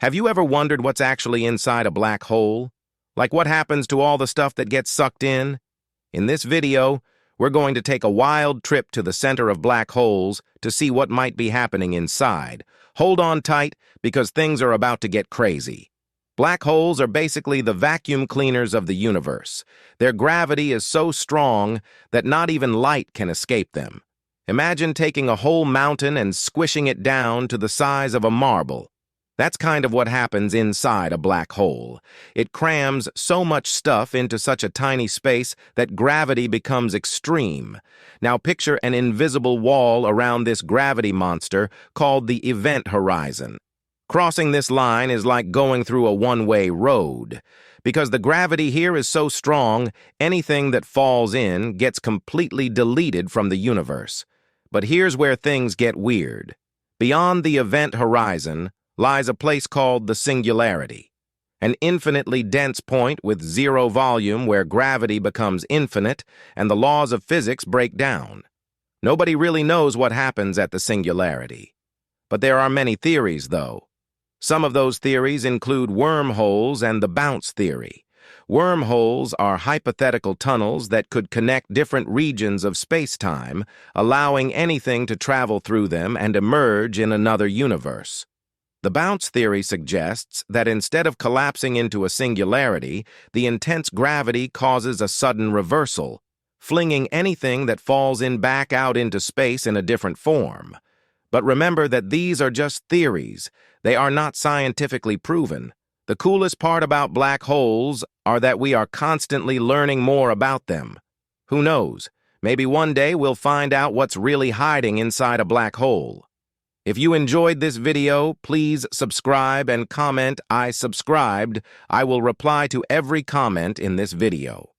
Have you ever wondered what's actually inside a black hole? Like what happens to all the stuff that gets sucked in? In this video, we're going to take a wild trip to the center of black holes to see what might be happening inside. Hold on tight, because things are about to get crazy. Black holes are basically the vacuum cleaners of the universe. Their gravity is so strong that not even light can escape them. Imagine taking a whole mountain and squishing it down to the size of a marble. That's kind of what happens inside a black hole. It crams so much stuff into such a tiny space that gravity becomes extreme. Now picture an invisible wall around this gravity monster called the event horizon. Crossing this line is like going through a one-way road. Because the gravity here is so strong, anything that falls in gets completely deleted from the universe. But here's where things get weird. Beyond the event horizon lies a place called the singularity, an infinitely dense point with zero volume where gravity becomes infinite and the laws of physics break down. Nobody really knows what happens at the singularity. But there are many theories, though. Some of those theories include wormholes and the bounce theory. Wormholes are hypothetical tunnels that could connect different regions of space-time, allowing anything to travel through them and emerge in another universe. The bounce theory suggests that instead of collapsing into a singularity, the intense gravity causes a sudden reversal, flinging anything that falls in back out into space in a different form. But remember that these are just theories. They are not scientifically proven. The coolest part about black holes are that we are constantly learning more about them. Who knows? Maybe one day we'll find out what's really hiding inside a black hole. If you enjoyed this video, please subscribe and comment "I subscribed." I will reply to every comment in this video.